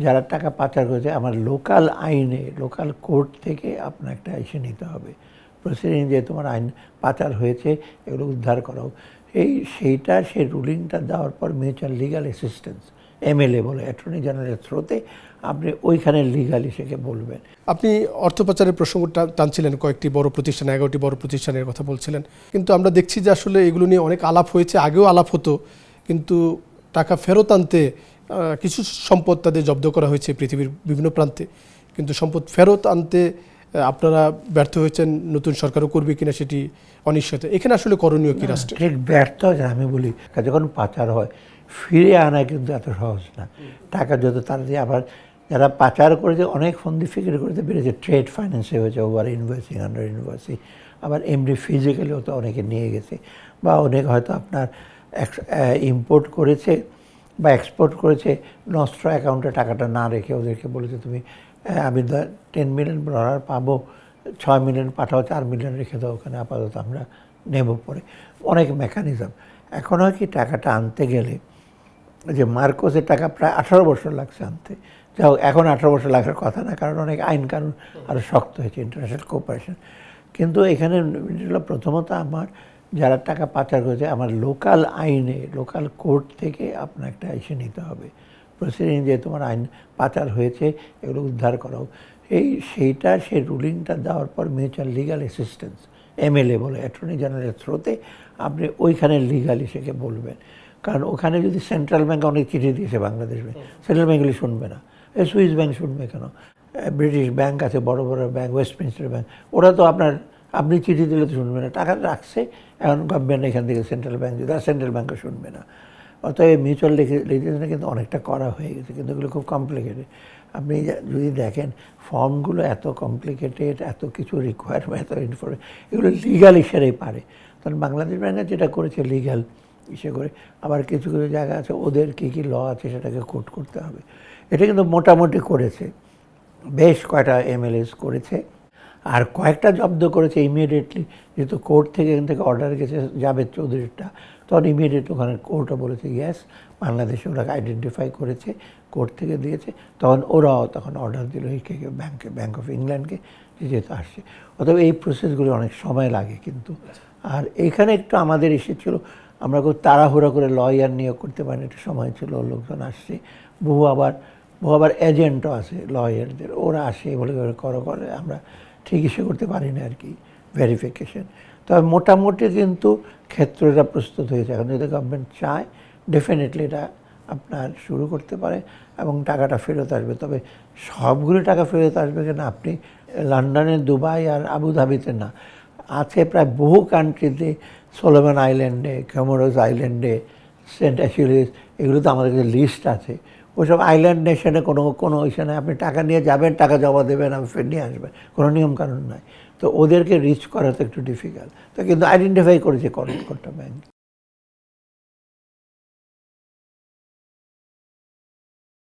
যারা টাকা পাচার করেছে আমার লোকাল আইনে লোকাল কোর্ট থেকে আপনার একটা এসে নিতে হবে প্রসিডিং যে তোমার আইন পাচার হয়েছে এগুলো উদ্ধার করাও সেইটা সেই রুলিংটা দেওয়ার পর মিউচুয়াল লিগাল অ্যাসিস্ট্যান্স এমএলএ বলে অ্যাটর্নি জেনারেলের থ্রোতে আপনি ওইখানে লিগালি সেকে বলবেন। আপনি অর্থ পাচারের প্রসঙ্গটা টানছিলেন, কয়েকটি বড় প্রতিষ্ঠান, 11টি বড় প্রতিষ্ঠানের কথা বলছিলেন, কিন্তু আমরা দেখছি যে আসলে এগুলো নিয়ে অনেক আলাপ হয়েছে, আগেও আলাপ হতো, কিন্তু টাকা ফেরত আনতে কিছু সম্পদ তাদের জব্দ করা হয়েছে পৃথিবীর বিভিন্ন প্রান্তে, কিন্তু সম্পদ ফেরত আনতে আপনারা ব্যর্থ হয়েছেন। নতুন সরকারও করবে কিনা সেটি অনিশ্চিত। এখানে আসলে করণীয় কি রাষ্ট্র? ঠিক ব্যর্থ হয়েছে আমি বলি, যখন পাচার হয় ফিরে আনা কিন্তু এত সহজ না। টাকা যত তাড়াতাড়ি আবার যারা পাচার করেছে অনেক ফন্দি ফিকির করতে পেরেছে, ট্রেড ফাইন্যান্সে হয়েছে, ওভার ইনভয়েসিং, আন্ডার ইনভয়েসিং, আবার এমনি ফিজিক্যালিও তো অনেকে নিয়ে গেছে, বা অনেক হয়তো আপনার ইম্পোর্ট করেছে বা এক্সপোর্ট করেছে নষ্ট অ্যাকাউন্টে টাকাটা না রেখে ওদেরকে বলেছে তুমি আমি 10 মিলিয়ন ডলার পাবো, 6 মিলিয়ন পাঠাও, 4 মিলিয়ন রেখে দাও ওখানে, আপাতত আমরা নেব পরে। অনেক মেকানিজম। এখন হয় কি টাকাটা আনতে গেলে যে মার্কোসের টাকা প্রায় 18 বছর লাগছে আনতে, যাই এখন 18 বছর লাগার কথা না, কারণ অনেক আইন কানুন আরও শক্ত হয়েছে, ইন্টারন্যাশনাল কোঅপারেশন। কিন্তু এখানে প্রথমত আমার যারা টাকা পাচার করেছে আমার লোকাল আইনে লোকাল কোর্ট থেকে আপনার একটা এসে নিতে হবে প্রসিডিং যে তোমার আইন পাচার হয়েছে এগুলো উদ্ধার করাও সেইটা সেই রুলিংটা দেওয়ার পর মিউচুয়াল লিগাল অ্যাসিস্ট্যান্স এমএলএ বলে অ্যাটর্নি জেনারেলের থ্রোতে আপনি ওইখানে লিগালি সেকে বলবেন। কারণ ওখানে যদি সেন্ট্রাল ব্যাঙ্ক অনেক চিঠি দিয়েছে বাংলাদেশ ব্যাংক, সেন্ট্রাল ব্যাঙ্কগুলি শুনবে না, সুইস ব্যাংক শুনবে কেন, ব্রিটিশ ব্যাংক আছে, বড় বড় ব্যাংক, ওয়েস্টমিনস্টার ব্যাংক, ওরা তো আপনি চিঠি দিলে তো শুনবে না, টাকা রাখছে এখন গভর্নমেন্ট এখান থেকে সেন্ট্রাল ব্যাংক যদি, আর সেন্ট্রাল ব্যাংকও শুনবে না। অতএব মিউচুয়াল লিজিসলেশনে কিন্তু অনেকটা করা হয়ে গেছে, কিন্তু এগুলো খুব কমপ্লিকেটেড। আপনি যদি দেখেন ফর্মগুলো এত কমপ্লিকেটেড, এত কিছু রিকোয়ারমেন্ট, এত ইনফরমেশন, এগুলো লিগাল ইস্যারেই পারে। তখন বাংলাদেশ ব্যাংকে যেটা করেছে লিগাল ইসে করে, আবার কিছু কিছু জায়গা আছে ওদের কী কী ল আছে সেটাকে কোট করতে হবে। এটা কিন্তু মোটামুটি করেছে, বেশ কয়টা এমএলএস করেছে, আর কয়েকটা জব্দ করেছে ইমিডিয়েটলি, যেহেতু কোর্ট থেকে এখান থেকে অর্ডার গেছে জাভেদ চৌধুরীরটা, তখন ইমিডিয়েট ওখানে কোর্টও বলেছে ইয়েস, বাংলাদেশে ওরাকে আইডেন্টিফাই করেছে, কোর্ট থেকে দিয়েছে, তখন ওরাও তখন অর্ডার দিল এইকে ব্যাংক অফ ইংল্যান্ডকে, যেহেতু আসছে। অথবা এই প্রসেসগুলি অনেক সময় লাগে কিন্তু। আর এইখানে একটু আমাদের এসেছিল, আমরা খুব তাড়াহুড়ো করে লয়ার নিয়োগ করতে পারিনি, একটু সময় ছিল, লোকজন আসছে, বহু আবার এজেন্টও আছে লয়ারদের, ওরা আসে বলে করে আমরা ঠিক ইসে করতে পারি না আর কি, ভেরিফিকেশন। তবে মোটামুটি কিন্তু ক্ষেত্রটা প্রস্তুত হয়েছে। এখন যদি গভর্নমেন্ট চায় ডেফিনেটলি এটা আপনার শুরু করতে পারে এবং টাকাটা ফেরত আসবে। তবে সবগুলো টাকা ফেরত আসবে কিনা, আপনি লন্ডনে, দুবাই আর আবুধাবিতে না, আছে প্রায় বহু কান্ট্রিতে, সোলোমন আইল্যান্ডে, ক্যামোরোস আইল্যান্ডে, সেন্ট অ্যাসিউলিস, এগুলো তো আমাদের কাছে লিস্ট আছে। ওইসব আইল্যান্ড নেশনে কোনো ইসে আপনি টাকা নিয়ে যাবেন, টাকা জমা দেবেন, আমি ফের নিয়ে আসবেন, কোনো নিয়মকানুন নাই। তো ওদেরকে রিচ করা তো একটু ডিফিকাল্ট, তো কিন্তু আইডেন্টিফাই করেছে কোনটা ব্যাংক।